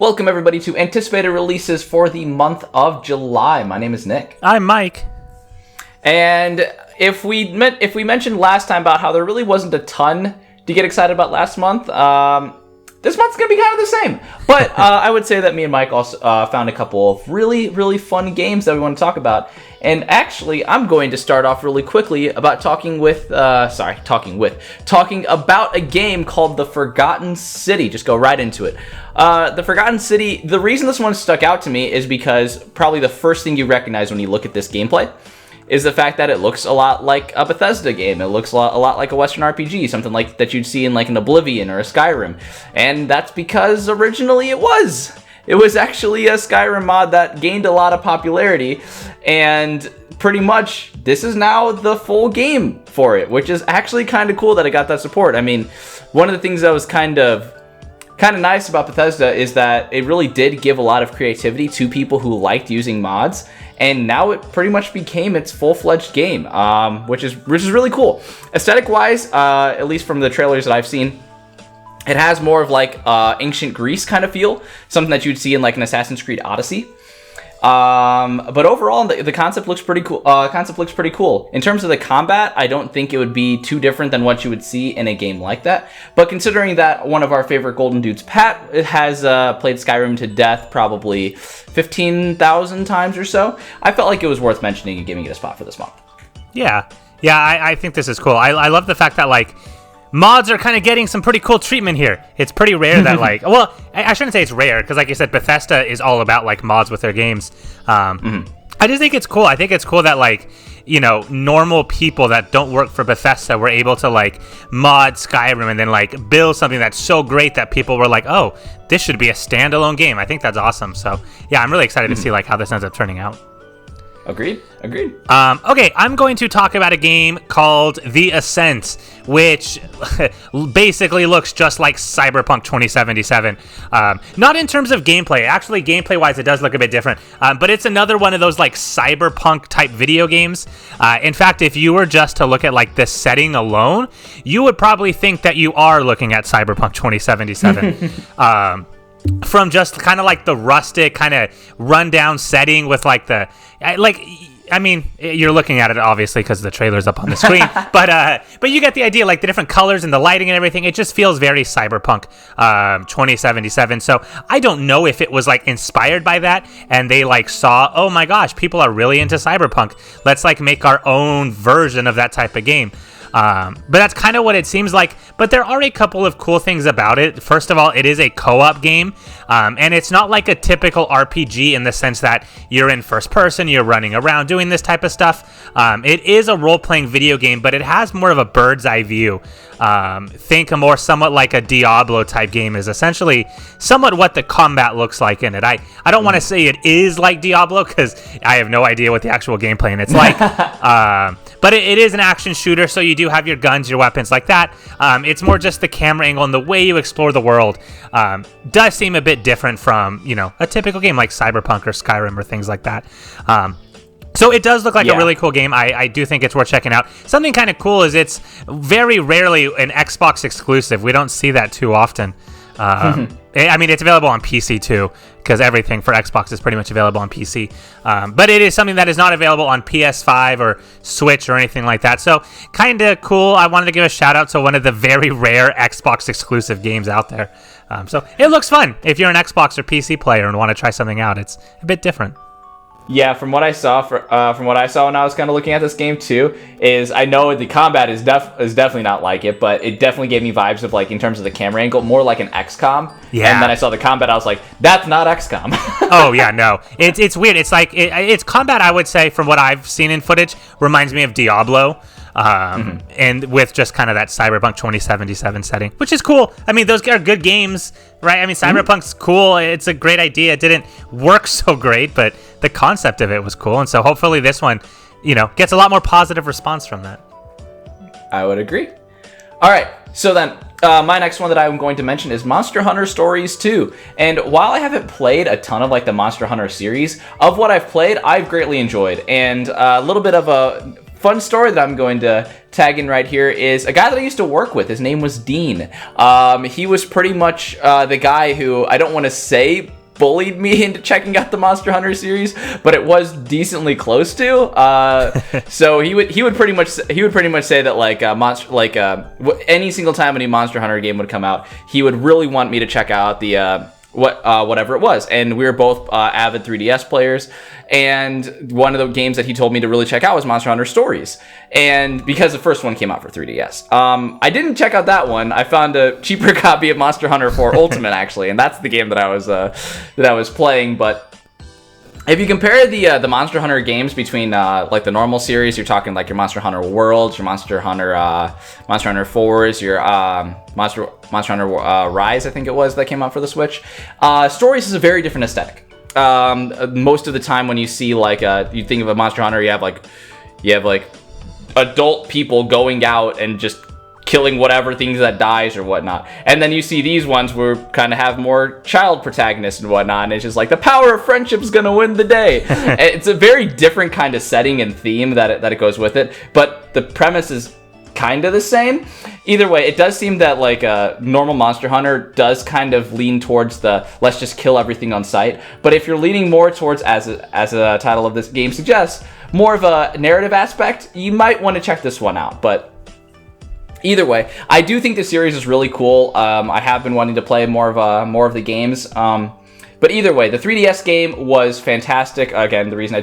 Welcome everybody to anticipated releases for the month of July. My name is Nick. I'm Mike. And if we mentioned last time about how there really wasn't a ton to get excited about last month, this month's going to be kind of the same. But I would say that me and Mike also found a couple of really, really fun games that we want to talk about. And actually, I'm going to start off really quickly about talking about a game called The Forgotten City. Just go right into it. The Forgotten City, the reason this one stuck out to me is because probably the first thing you recognize when you look at this gameplay is the fact that it looks a lot like a Bethesda game. It looks a lot like a Western RPG, something like that you'd see in like an Oblivion or a Skyrim. And that's because originally it was. It was actually a Skyrim mod that gained a lot of popularity, and pretty much this is now the full game for it, which is actually kind of cool that it got that support. I mean, one of the things that was kind of nice about Bethesda is that it really did give a lot of creativity to people who liked using mods, and now it pretty much became its full-fledged game, which is really cool. Aesthetic-wise, at least from the trailers that I've seen, it has more of like ancient Greece kind of feel, something that you'd see in like an Assassin's Creed Odyssey. But overall, the concept looks pretty cool. In terms of the combat, I don't think it would be too different than what you would see in a game like that. But considering that one of our favorite GoldenDudez, Pat, has played Skyrim to death probably 15,000 times or so, I felt like it was worth mentioning and giving it a spot for this month. Yeah, I think this is cool. I love the fact that like mods are kind of getting some pretty cool treatment here. It's pretty rare that like, well, I shouldn't say it's rare because like you said, Bethesda is all about like mods with their games. I just think it's cool. I think it's cool that like, you know, normal people that don't work for Bethesda were able to like mod Skyrim and then like build something that's so great that people were like, oh, this should be a standalone game. I think that's awesome. So yeah, I'm really excited to see like how this ends up turning out. Agreed. Okay, I'm going to talk about a game called The Ascent, which basically looks just like Cyberpunk 2077. Not in terms of gameplay. Actually, gameplay-wise, it does look a bit different. But it's another one of those like Cyberpunk-type video games. In fact, if you were just to look at like the setting alone, you would probably think that you are looking at Cyberpunk 2077. From just kind of like the rustic kind of rundown setting with like the I mean, you're looking at it obviously because the trailer's up on the screen, but you get the idea, like the different colors and the lighting and everything. It just feels very Cyberpunk 2077. So I don't know if it was like inspired by that and they like saw, oh my gosh, people are really into Cyberpunk. Let's like make our own version of that type of game. But that's kind of what it seems like. But there are a couple of cool things about it. First of all, it is a co-op game, and it's not like a typical RPG in the sense that you're in first person, you're running around doing this type of stuff. It is a role-playing video game, but it has more of a bird's eye view. Think a more somewhat like a Diablo type game is essentially somewhat what the combat looks like in it. I don't want to say it is like Diablo because I have no idea what the actual gameplay and it's like. But it is an action shooter, so you do have your guns, your weapons like that. It's more just the camera angle and the way you explore the world does seem a bit different from, you know, a typical game like Cyberpunk or Skyrim or things like that. So it does look like a really cool game. I do think it's worth checking out. Something kind of cool is it's very rarely an Xbox exclusive. We don't see that too often. I mean, it's available on PC too, because everything for Xbox is pretty much available on PC. But it is something that is not available on PS5 or Switch or anything like that. So kind of cool. I wanted to give a shout out to one of the very rare Xbox exclusive games out there. So it looks fun. If you're an Xbox or PC player and want to try something out, it's a bit different. Yeah, from what I saw, when I was kind of looking at this game too, is I know the combat is definitely not like it, but it definitely gave me vibes of like in terms of the camera angle, more like an XCOM. Yeah. And then I saw the combat, I was like, that's not XCOM. Oh yeah, no, it's weird. It's like it's combat. I would say from what I've seen in footage, reminds me of Diablo. And with just kind of that Cyberpunk 2077 setting, which is cool. I mean, those are good games, right? I mean, Cyberpunk's cool. It's a great idea. It didn't work so great, but the concept of it was cool. And so hopefully this one, you know, gets a lot more positive response from that. I would agree. All right. So then my next one that I'm going to mention is Monster Hunter Stories 2. And while I haven't played a ton of like the Monster Hunter series, of what I've played, I've greatly enjoyed. And a little bit of a fun story that I'm going to tag in right here is a guy that I used to work with. His name was Dean. He was pretty much the guy who, I don't want to say bullied me into checking out the Monster Hunter series, but it was decently close to. So he would pretty much say that any single time any Monster Hunter game would come out, he would really want me to check out the whatever it was. And we were both avid 3DS players, and one of the games that he told me to really check out was Monster Hunter Stories, and because the first one came out for 3DS. I didn't check out that one. I found a cheaper copy of Monster Hunter 4 Ultimate actually, and that's the game that I was playing. But if you compare the Monster Hunter games between like the normal series, you're talking like your Monster Hunter Worlds, your Monster Hunter 4s, your Monster Hunter Rise, I think it was, that came out for the Switch. Stories is a very different aesthetic. Most of the time when you see like you think of a Monster Hunter, you have like adult people going out and just killing whatever things that dies or whatnot, and then you see these ones where kind of have more child protagonists and whatnot, and it's just like the power of friendship is gonna win the day. It's a very different kind of setting and theme that it goes with it, but the premise is kind of the same. Either way, it does seem that like normal Monster Hunter does kind of lean towards the let's just kill everything on sight, but if you're leaning more towards, as a title of this game suggests, more of a narrative aspect, you might want to check this one out. But either way, I do think the series is really cool. I have been wanting to play more of the games. But either way, the 3DS game was fantastic. Again, the reason I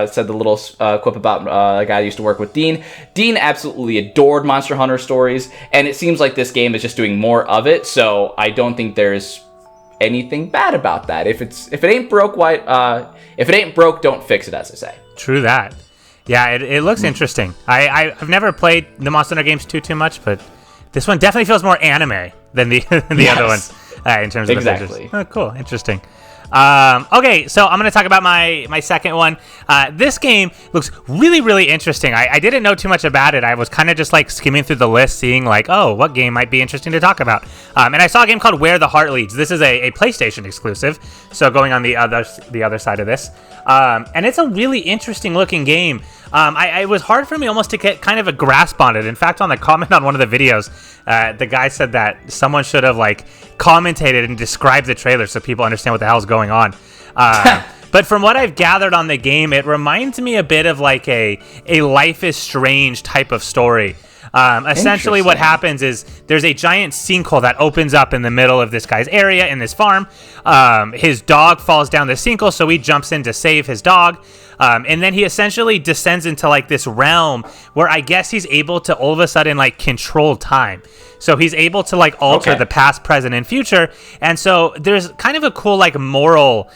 said the little quip about a guy I used to work with, Dean. Dean absolutely adored Monster Hunter Stories, and it seems like this game is just doing more of it. So I don't think there's anything bad about that. If it ain't broke, don't fix it, as I say. True that. Yeah, it looks interesting. I've never played the Monster Hunter games too much, but this one definitely feels more anime than the other ones in terms of the pictures. Oh, cool, interesting. Okay, so I'm going to talk about my second one. This game looks really, really interesting. I didn't know too much about it. I was kind of just like skimming through the list, seeing like, oh, what game might be interesting to talk about. And I saw a game called Where the Heart Leads. This is a PlayStation exclusive, so going on the other side of this. And it's a really interesting looking game. It was hard for me almost to get kind of a grasp on it. In fact, on the comment on one of the videos, the guy said that someone should have like commentated and described the trailer so people understand what the hell is going on. But from what I've gathered on the game, it reminds me a bit of like a Life is Strange type of story. Essentially what happens is there's a giant sinkhole that opens up in the middle of this guy's area in this farm. His dog falls down the sinkhole, so he jumps in to save his dog. And then he essentially descends into like this realm where I guess he's able to all of a sudden like control time. So he's able to like alter the past, present, and future. And so there's kind of a cool like moral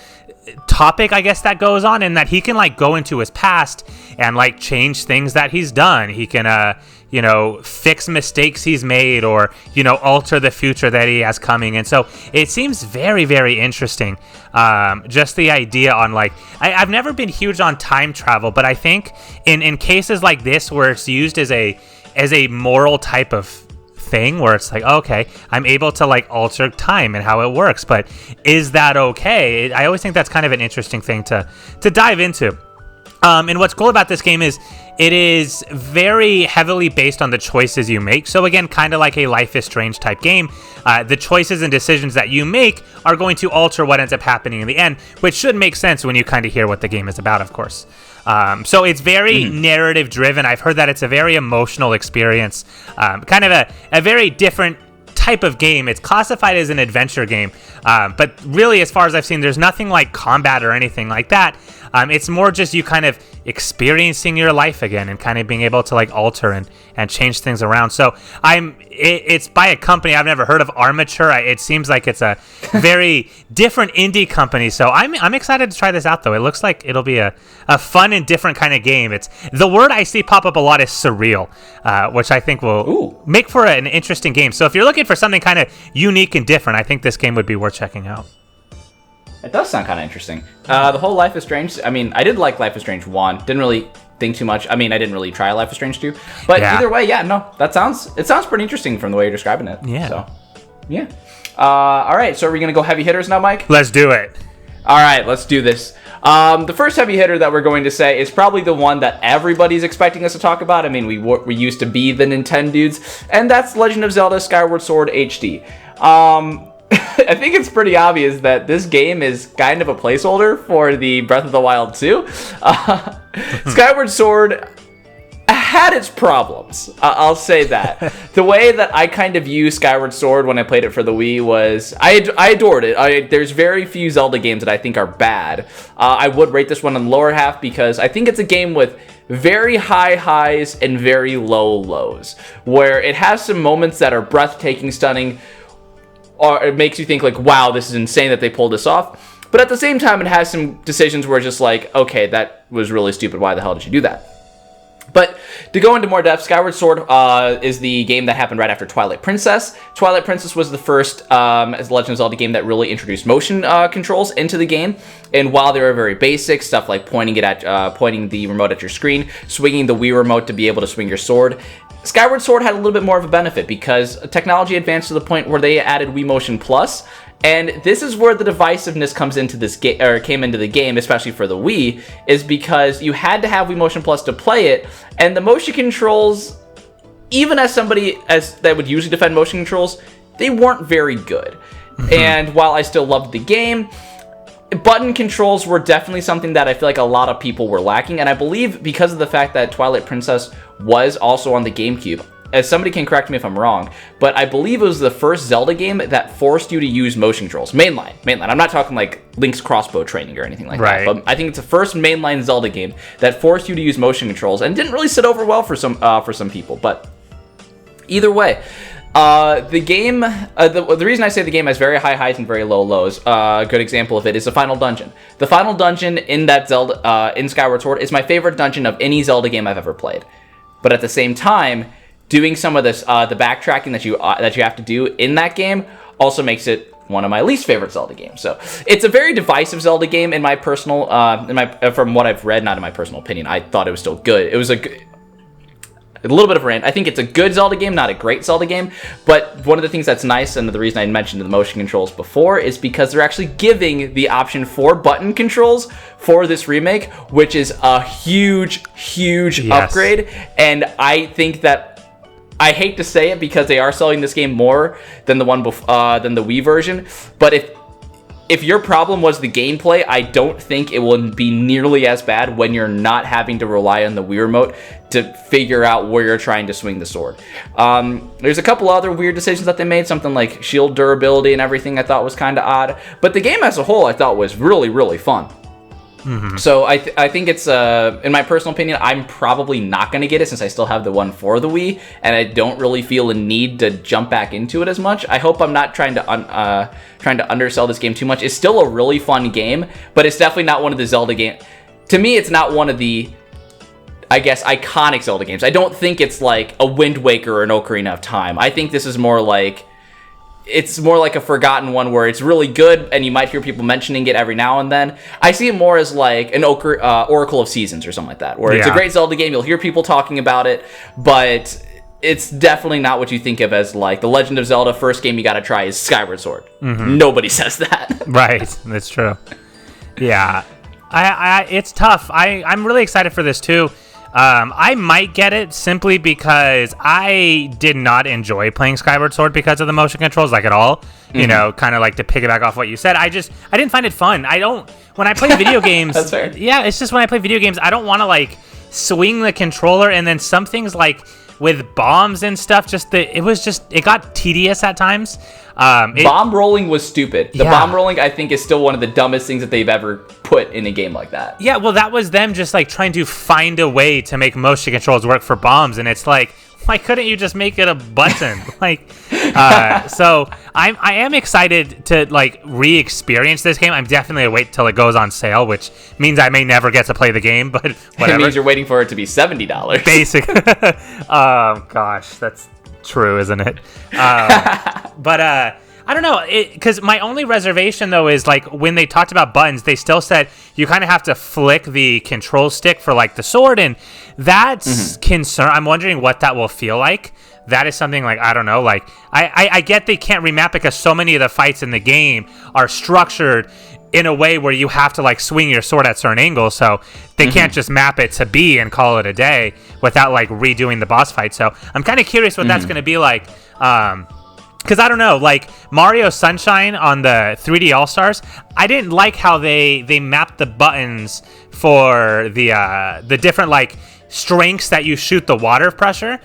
topic, I guess, that goes on, in that he can like go into his past and like change things that he's done. He can fix mistakes he's made, or alter the future that he has coming. And so it seems very, very interesting. Just the idea on like I've never been huge on time travel, but I think in cases like this where it's used as a moral type of thing, where it's like, okay, I'm able to like alter time and how it works, but is that okay? I always think that's kind of an interesting thing to dive into. And what's cool about this game is it is very heavily based on the choices you make. So again, kind of like a Life is Strange type game, the choices and decisions that you make are going to alter what ends up happening in the end, which should make sense when you kind of hear what the game is about, of course. So it's very narrative driven. I've heard that it's a very emotional experience, kind of a very different type of game. It's classified as an adventure game, but really, as far as I've seen, there's nothing like combat or anything like that. It's more just you kind of experiencing your life again and kind of being able to like alter and change things around. So it's by a company I've never heard of, Armature. It seems like it's a very different indie company. So I'm excited to try this out, though. It looks like it'll be a fun and different kind of game. It's the word I see pop up a lot is surreal, which I think will make for an interesting game. So if you're looking for something kind of unique and different, I think this game would be worth checking out. It does sound kind of interesting. The whole Life is Strange, I mean, I did like Life is Strange 1. Didn't really think too much. I mean, I didn't really try Life is Strange 2. But either way, it sounds pretty interesting from the way you're describing it. Yeah. So, yeah. All right, so are we going to go heavy hitters now, Mike? Let's do it. All right, let's do this. The first heavy hitter that we're going to say is probably the one that everybody's expecting us to talk about. I mean, we used to be the Nintendo dudes, and that's Legend of Zelda Skyward Sword HD. I think it's pretty obvious that this game is kind of a placeholder for the Breath of the Wild 2. Skyward Sword had its problems. I'll say that. The way that I kind of view Skyward Sword when I played it for the Wii was I adored it. There's very few Zelda games that I think are bad. I would rate this one in the lower half because I think it's a game with very high highs and very low lows, where it has some moments that are breathtaking, stunning, or it makes you think like, wow, this is insane that they pulled this off. But at the same time, it has some decisions where it's just like, okay, that was really stupid. Why the hell did you do that? But to go into more depth, Skyward Sword is the game that happened right after Twilight Princess. Twilight Princess was the first as Legend of Zelda game that really introduced motion controls into the game. And while they were very basic, stuff like pointing the remote at your screen, swinging the Wii remote to be able to swing your sword, Skyward Sword had a little bit more of a benefit because technology advanced to the point where they added Wii Motion Plus. And this is where the divisiveness comes into this game, or came into the game, especially for the Wii, is because you had to have Wii Motion Plus to play it, and the motion controls, even as somebody that would usually defend motion controls, they weren't very good. Mm-hmm. And while I still loved the game, button controls were definitely something that I feel like a lot of people were lacking, and I believe because of the fact that Twilight Princess was also on the GameCube. As somebody can correct me if I'm wrong, but I believe it was the first Zelda game that forced you to use motion controls. Mainline. I'm not talking like Link's crossbow training or anything like that, but I think it's the first mainline Zelda game that forced you to use motion controls and didn't really sit over well for some people. But either way, the game, the reason I say the game has very high highs and very low lows, a good example of it is the final dungeon. The final dungeon in that Zelda, in Skyward Sword, is my favorite dungeon of any Zelda game I've ever played. But at the same time, doing some of this, the backtracking that you have to do in that game also makes it one of my least favorite Zelda games. So it's a very divisive Zelda game in my personal, from what I've read, not in my personal opinion. I thought it was still good. It was a little bit of a rant. I think it's a good Zelda game, not a great Zelda game. But one of the things that's nice, and the reason I mentioned the motion controls before, is because they're actually giving the option for button controls for this remake, which is a huge upgrade. And I think that, I hate to say it because they are selling this game more than the one than the Wii version, but if your problem was the gameplay, I don't think it will be nearly as bad when you're not having to rely on the Wii remote to figure out where you're trying to swing the sword. There's a couple other weird decisions that they made, something like shield durability and everything I thought was kind of odd, but the game as a whole I thought was really, really fun. Mm-hmm. So I think it's, in my personal opinion, I'm probably not going to get it since I still have the one for the Wii, and I don't really feel a need to jump back into it as much. I hope I'm not trying to undersell this game too much. It's still a really fun game, but it's definitely not one of the Zelda games. To me, it's not one of the, I guess, iconic Zelda games. I don't think it's like a Wind Waker or an Ocarina of Time. I think this is more like, it's more like a forgotten one where it's really good and you might hear people mentioning it every now and then. I see it more as like an Oracle of Seasons or something like that, where it's a great Zelda game. You'll hear people talking about it, but it's definitely not what you think of as like the Legend of Zelda first game you gotta try is Skyward Sword. Mm-hmm. Nobody says that. Right, that's true. Yeah, it's tough. I'm really excited for this too. I might get it simply because I did not enjoy playing Skyward Sword because of the motion controls, like at all. Mm-hmm. You know, kind of like to piggyback off what you said. I didn't find it fun. When I play video games, that's fair. Yeah, it's just when I play video games, I don't want to like swing the controller, and then some things like with bombs and stuff, it got tedious at times. Bomb rolling was stupid. The bomb rolling, I think, is still one of the dumbest things that they've ever put in a game like that. Yeah, well, that was them just like trying to find a way to make motion controls work for bombs, and it's like, why couldn't you just make it a button? So I am excited to like re-experience this game. I'm definitely gonna wait till it goes on sale, which means I may never get to play the game, but whatever. It means you're waiting for it to be $70. Basic. Oh gosh, that's true, isn't it? But I don't know, because my only reservation though is like when they talked about buttons, they still said you kind of have to flick the control stick for like the sword, and that's concern. I'm wondering what that will feel like. That is something like, I don't know, like I get they can't remap because so many of the fights in the game are structured in a way where you have to like swing your sword at certain angles, so they can't just map it to B and call it a day without like redoing the boss fight. So I'm kind of curious what that's going to be like. Because I don't know, like Mario Sunshine on the 3D All-Stars, I didn't like how they mapped the buttons for the different like strengths that you shoot the water pressure,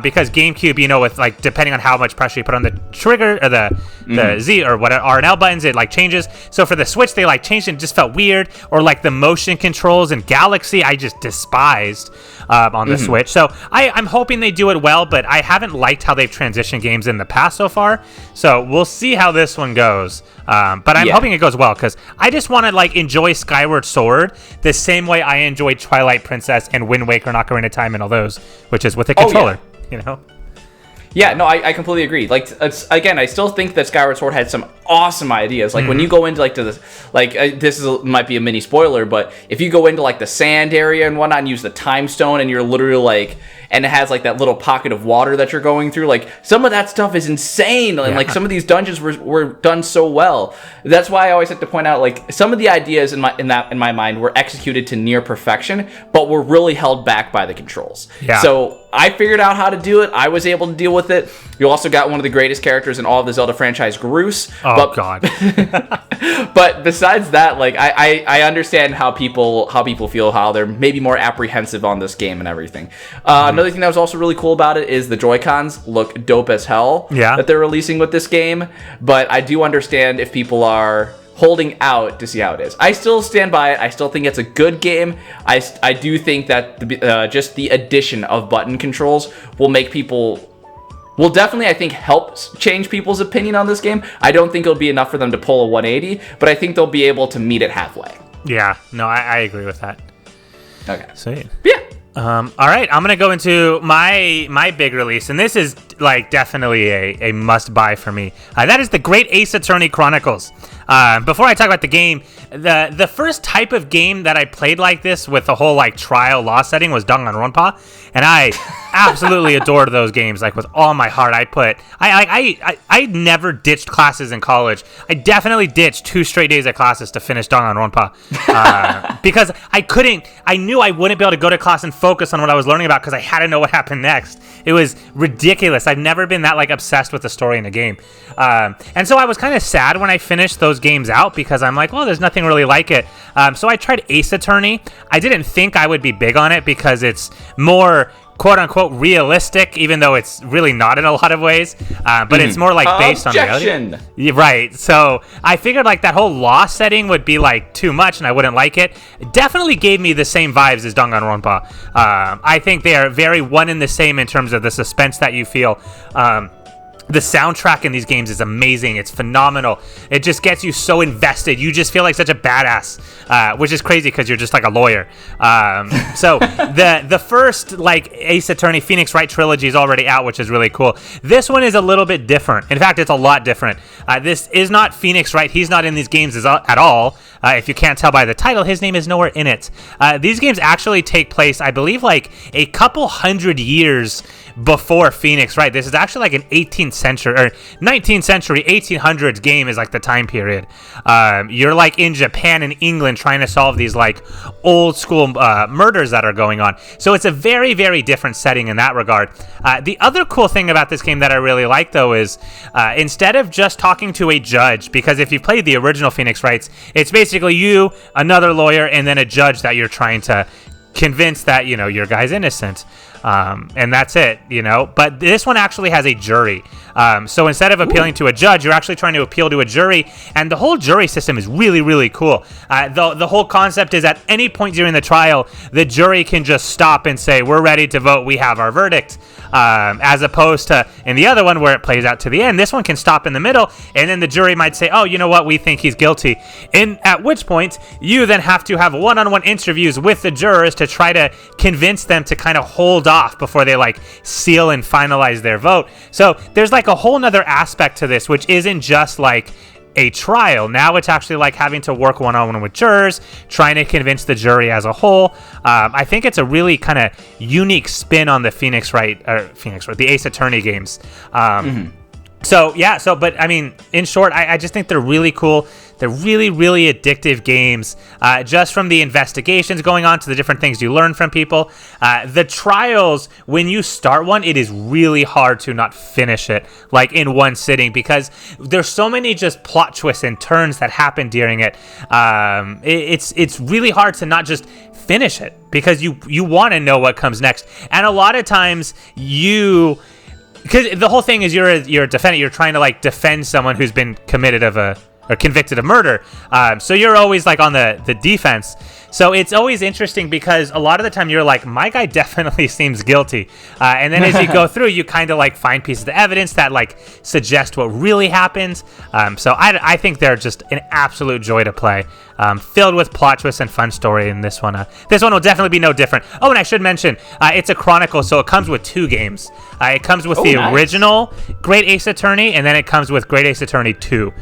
because GameCube, you know, with like depending on how much pressure you put on the trigger or the Z or what R and L buttons, it like changes. So for the Switch, they like changed and it just felt weird. Or like the motion controls in Galaxy, I just despised on the Switch. So I'm hoping they do it well, but I haven't liked how they've transitioned games in the past so far. So we'll see how this one goes. But I'm hoping it goes well, because I just want to like enjoy Skyward Sword the same way I enjoyed Twilight Princess and Wind Waker and Ocarina of Time and all those, which is with a controller, you know? Yeah, no, I completely agree. Like, again, I still think that Skyward Sword had some awesome ideas. Like when you go into like to this, like might be a mini spoiler, but if you go into like the sand area and whatnot and use the time stone and you're literally like, and it has like that little pocket of water that you're going through, like some of that stuff is insane. And like some of these dungeons were done so well. That's why I always like to point out, like some of the ideas in my mind were executed to near perfection, but were really held back by the controls. Yeah. So I figured out how to do it. I was able to deal with it. You also got one of the greatest characters in all of the Zelda franchise, Groose. Oh, God. But besides that, like I understand how people feel, how they're maybe more apprehensive on this game and everything. Another thing that was also really cool about it is the Joy-Cons look dope as hell that they're releasing with this game. But I do understand if people are holding out to see how it is. I still stand by it. I still think it's a good game. I do think that just the addition of button controls will definitely, I think, help change people's opinion on this game. I don't think it'll be enough for them to pull a 180, but I think they'll be able to meet it halfway. Yeah, no, I agree with that. Okay. Sweet. Yeah. All right, I'm gonna go into my big release, and this is like definitely a must buy for me. That is the Great Ace Attorney Chronicles. Before I talk about the game, the first type of game that I played like this with the whole like trial law setting was Danganronpa, and I absolutely adored those games like with all my heart. I never ditched classes in college. I definitely ditched 2 straight days of classes to finish Danganronpa because I knew I wouldn't be able to go to class and focus on what I was learning about because I had to know what happened next. It was ridiculous. I've never been that like obsessed with the story in a game. And so I was kind of sad when I finished those games out because I'm like, well, there's nothing really like it. So I tried Ace Attorney. I didn't think I would be big on it because it's more quote-unquote realistic, even though it's really not in a lot of ways, but it's more like based on reality. Right, so I figured like that whole law setting would be like too much and I wouldn't like it. It definitely gave me the same vibes as Danganronpa. I think they are very one and the same in terms of the suspense that you feel. The soundtrack in these games is amazing. It's phenomenal. It just gets you so invested. You just feel like such a badass, which is crazy because you're just like a lawyer. So the first like Ace Attorney Phoenix Wright trilogy is already out, which is really cool. This one is a little bit different. In fact, it's a lot different. This is not Phoenix Wright. He's not in these games at all. If you can't tell by the title, his name is nowhere in it. These games actually take place, I believe, like a couple hundred years before Phoenix Wright. This is actually like an 18th century or 19th century 1800s game is like the time period. You're like in Japan and England trying to solve these like old school murders that are going on. So it's a very, very different setting in that regard. The other cool thing about this game that I really like though is instead of just talking to a judge, because if you've played the original Phoenix Wrights, it's basically you, another lawyer, and then a judge that you're trying to convince that, you know, your guy's innocent. And that's it, you know. But this one actually has a jury. So instead of appealing to a judge, you're actually trying to appeal to a jury. And the whole jury system is really, really cool. The whole concept is at any point during the trial, the jury can just stop and say, we're ready to vote. We have our verdict. As opposed to in the other one where it plays out to the end, this one can stop in the middle. And then the jury might say, oh, you know what? We think he's guilty. And at which point you then have to have one-on-one interviews with the jurors to try to convince them to kind of hold off before they like seal and finalize their vote. So there's like a whole nother aspect to this, which isn't just like a trial. Now it's actually like having to work one-on-one with jurors, trying to convince the jury as a whole. I think it's a really kind of unique spin on the the Ace Attorney games. But I mean, in short, I just think they're really cool. They're really, really addictive games, just from the investigations going on to the different things you learn from people. The trials, when you start one, it is really hard to not finish it, like in one sitting, because there's so many just plot twists and turns that happen during it. It's really hard to not just finish it, because you want to know what comes next. And a lot of times because the whole thing is you're a defendant, you're trying to like defend someone who's been convicted of murder. So you're always like on the defense. So it's always interesting because a lot of the time you're like, my guy definitely seems guilty. And then as you go through, you kind of like find pieces of evidence that like suggest what really happened. So I think they're just an absolute joy to play. Filled with plot twists and fun story in this one. This one will definitely be no different. Oh, and I should mention, it's a Chronicle, so it comes with 2 games. It comes with original Great Ace Attorney, and then it comes with Great Ace Attorney 2.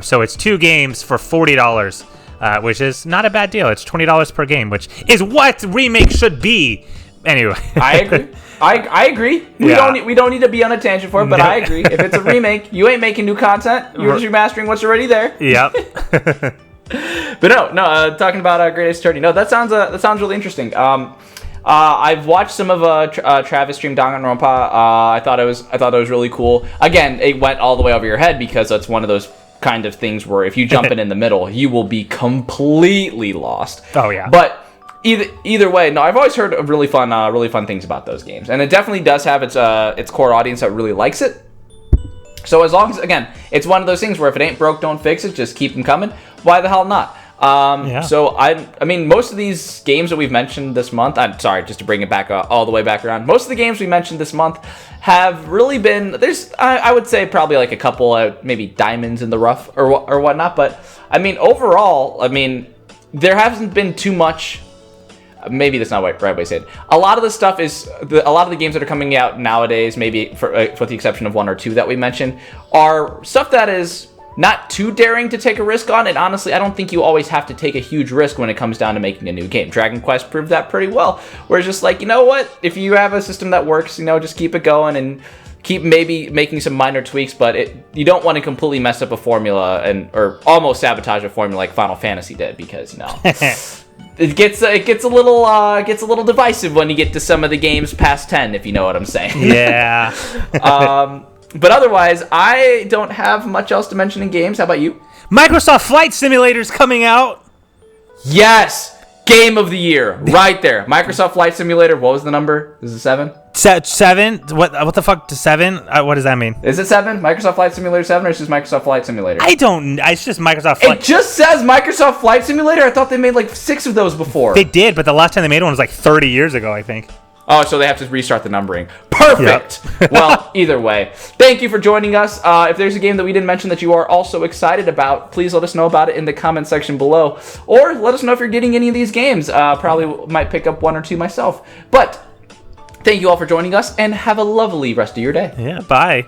So it's 2 games for $40, which is not a bad deal. It's $20 per game, which is what remake should be. Anyway. I agree. I agree. We don't need to be on a tangent for it, but I agree. If it's a remake, you ain't making new content. You're just remastering what's already there. Yep. But no. Talking about Great Ace Attorney. No, that sounds really interesting. I've watched some of Travis stream Danganronpa. I thought it was really cool. Again, it went all the way over your head because it's one of those kind of things where if you jump in the middle, you will be completely lost. Oh yeah. But either way, no, I've always heard of really fun things about those games, and it definitely does have its core audience that really likes it. So as long as, again, it's one of those things where if it ain't broke, don't fix it. Just keep them coming. Why the hell not? So I mean, most of these games that we've mentioned this month, I'm sorry, just to bring it back all the way back around. Most of the games we mentioned this month have really been, I would say probably like a couple maybe diamonds in the rough or whatnot. But I mean, overall, I mean, there hasn't been too much. Maybe that's not the right way to say it. A lot of the stuff a lot of the games that are coming out nowadays, maybe for the exception of 1 or 2 that we mentioned, are stuff that is not too daring to take a risk on. And honestly, I don't think you always have to take a huge risk when it comes down to making a new game. Dragon Quest proved that pretty well, where it's just like, you know what? If you have a system that works, just keep it going and keep maybe making some minor tweaks, but you don't want to completely mess up a formula or almost sabotage a formula like Final Fantasy did, because it gets a little divisive when you get to some of the games past 10, if you know what I'm saying. Yeah. But otherwise, I don't have much else to mention in games. How about you? Microsoft Flight Simulator's coming out. Yes! Game of the year. Right there. Microsoft Flight Simulator. What was the number? Is it 7? 7? What the fuck? 7? What does that mean? Is it 7? Microsoft Flight Simulator 7, or is it just Microsoft Flight Simulator? It's just Microsoft Flight. It just says Microsoft Flight Simulator? I thought they made like 6 of those before. They did, but the last time they made one was like 30 years ago, I think. Oh, so they have to restart the numbering. Perfect! Yep. Well, either way, thank you for joining us. If there's a game that we didn't mention that you are also excited about, please let us know about it in the comment section below. Or let us know if you're getting any of these games. Probably might pick up 1 or 2 myself. But thank you all for joining us, and have a lovely rest of your day. Yeah, bye.